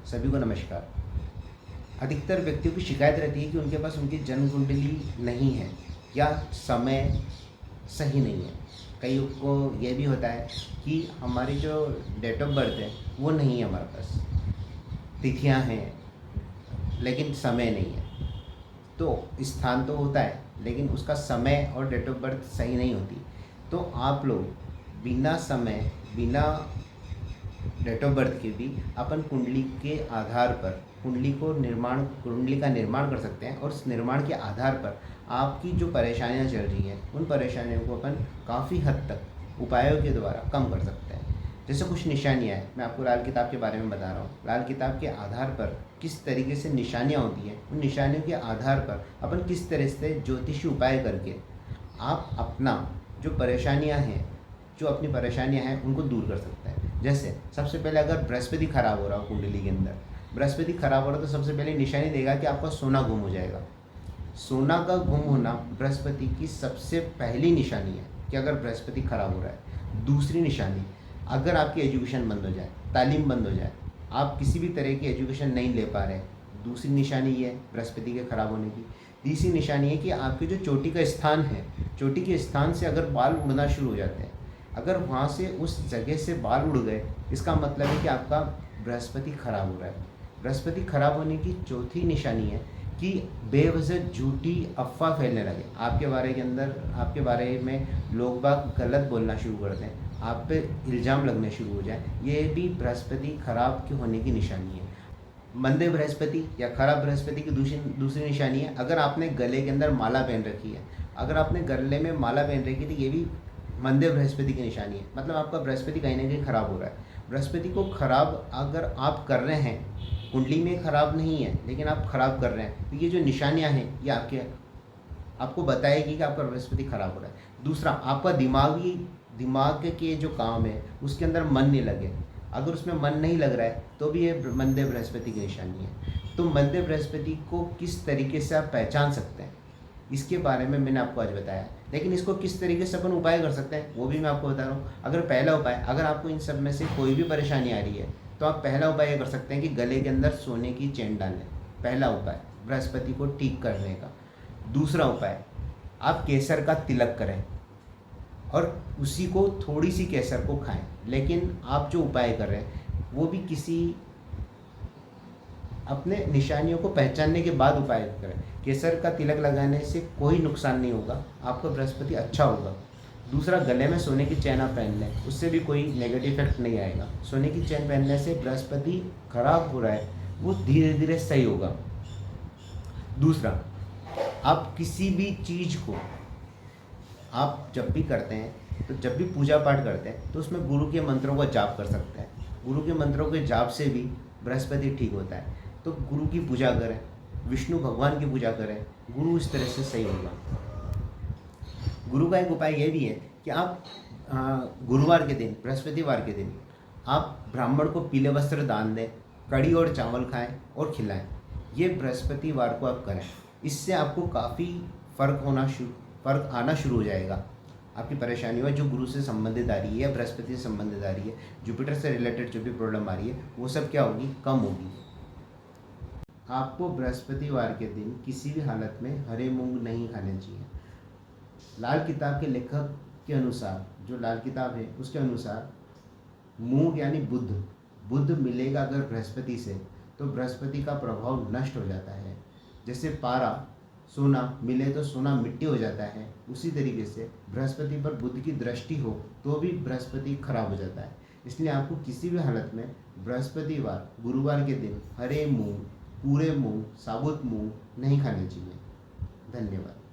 सभी को नमस्कार। अधिकतर व्यक्तियों की शिकायत रहती है कि उनके पास उनकी जन्म कुंडली नहीं है या समय सही नहीं है। कईयों को यह भी होता है कि हमारी जो डेट ऑफ बर्थ है वो नहीं है हमारे पास, तिथियां हैं लेकिन समय नहीं है। तो स्थान तो होता है लेकिन उसका समय और डेट ऑफ बर्थ सही नहीं होती। तो आप लोग बिना समय, बिना डेट ऑफ बर्थ के भी अपन कुंडली के आधार पर कुंडली का निर्माण कर सकते हैं, और उस निर्माण के आधार पर आपकी जो परेशानियां चल रही हैं उन परेशानियों को अपन काफ़ी हद तक उपायों के द्वारा कम कर सकते हैं। जैसे कुछ निशानियां हैं, मैं आपको लाल किताब के बारे में बता रहा हूँ। लाल किताब के आधार पर किस तरीके से निशानियाँ होती हैं, उन निशानियों के आधार पर अपन किस तरह से ज्योतिषी उपाय करके आप अपना जो परेशानियाँ हैं, जो अपनी परेशानियाँ हैं उनको दूर कर सकते हैं। जैसे सबसे पहले अगर बृहस्पति खराब हो रहा हो कुंडली के अंदर, बृहस्पति खराब हो रहा है तो सबसे पहले निशानी देगा कि आपका सोना गुम हो जाएगा। सोना का गुम होना बृहस्पति की सबसे पहली निशानी है कि अगर बृहस्पति खराब हो रहा है। दूसरी निशानी, अगर आपकी एजुकेशन बंद हो जाए, तालीम बंद हो जाए, आप किसी भी तरह की एजुकेशन नहीं ले पा रहे, दूसरी निशानी ये है बृहस्पति के खराब होने की। तीसरी निशानी है कि आपके जो चोटी का स्थान है, चोटी के स्थान से अगर बाल उड़ना शुरू हो जाते हैं, अगर वहाँ से उस जगह से बाल उड़ गए, इसका मतलब है कि आपका बृहस्पति खराब हो रहा है। बृहस्पति खराब होने की चौथी निशानी है कि बेवजह झूठी अफवाह फैलने लगे आपके बारे में लोग बाग गलत बोलना शुरू कर दें, आप पे इल्ज़ाम लगने शुरू हो जाए, ये भी बृहस्पति खराब के होने की निशानी है। मंदे बृहस्पति या खराब बृहस्पति की दूसरी निशानी है, अगर आपने गले के अंदर माला पहन रखी है, अगर आपने गले में माला पहन रखी है तो ये भी मंदे बृहस्पति की निशानी है। मतलब आपका बृहस्पति कहीं ना कहीं खराब हो रहा है। बृहस्पति को खराब अगर आप कर रहे हैं, कुंडली में खराब नहीं है लेकिन आप खराब कर रहे हैं, तो ये जो निशानियां हैं ये आपको बताएगी कि आपका बृहस्पति खराब हो रहा है। दूसरा, आपका दिमाग के जो काम है उसके अंदर मन नहीं लगे, अगर उसमें मन नहीं लग रहा है तो भी ये मंदे बृहस्पति की निशानी है। तो मंदे बृहस्पति को किस तरीके से आप पहचान सकते हैं, इसके बारे में मैंने आपको आज बताया। लेकिन इसको किस तरीके से अपन उपाय कर सकते हैं वो भी मैं आपको बता रहा हूँ। अगर पहला उपाय, अगर आपको इन सब में से कोई भी परेशानी आ रही है तो आप पहला उपाय ये कर सकते हैं कि गले के अंदर सोने की चेन डाल लें। पहला उपाय बृहस्पति को ठीक करने का। दूसरा उपाय, आप केसर का तिलक करें और उसी को थोड़ी सी केसर को खाएं। लेकिन आप जो उपाय कर रहे हैं वो भी किसी अपने निशानियों को पहचानने के बाद उपाय करें। केसर का तिलक लगाने से कोई नुकसान नहीं होगा, आपका बृहस्पति अच्छा होगा। दूसरा, गले में सोने की चैन आप पहन लें, उससे भी कोई नेगेटिव इफेक्ट नहीं आएगा। सोने की चैन पहनने से बृहस्पति खराब हो रहा है वो धीरे धीरे सही होगा। दूसरा, आप किसी भी चीज़ को आप जब भी करते हैं, तो जब भी पूजा पाठ करते हैं तो उसमें गुरु के मंत्रों का जाप कर सकते हैं। गुरु के मंत्रों के जाप से भी बृहस्पति ठीक होता है। तो गुरु की पूजा करें, विष्णु भगवान की पूजा करें, गुरु इस तरह से सही होगा। गुरु का एक उपाय यह भी है कि आप गुरुवार के दिन, बृहस्पतिवार के दिन आप ब्राह्मण को पीले वस्त्र दान दें, कड़ी और चावल खाएं और खिलाएं। ये बृहस्पतिवार को आप करें, इससे आपको काफ़ी फर्क आना शुरू हो जाएगा। आपकी परेशानियों जो गुरु से संबंधित आ रही है या बृहस्पति से संबंधित आ रही है, जुपिटर से रिलेटेड जो भी प्रॉब्लम आ रही है वो सब क्या होगी, कम होगी। आपको बृहस्पतिवार के दिन किसी भी हालत में हरे मूंग नहीं खाने चाहिए। लाल किताब के लेखक के अनुसार, जो लाल किताब है उसके अनुसार मूंग यानी बुध मिलेगा अगर बृहस्पति से, तो बृहस्पति का प्रभाव नष्ट हो जाता है। जैसे पारा, सोना मिले तो सोना मिट्टी हो जाता है, उसी तरीके से बृहस्पति पर बुध की दृष्टि हो तो भी बृहस्पति खराब हो जाता है। इसलिए आपको किसी भी हालत में बृहस्पतिवार, गुरुवार के दिन हरे मूंग, पूरे मूंग, साबुत मूंग नहीं खाने चाहिए। धन्यवाद।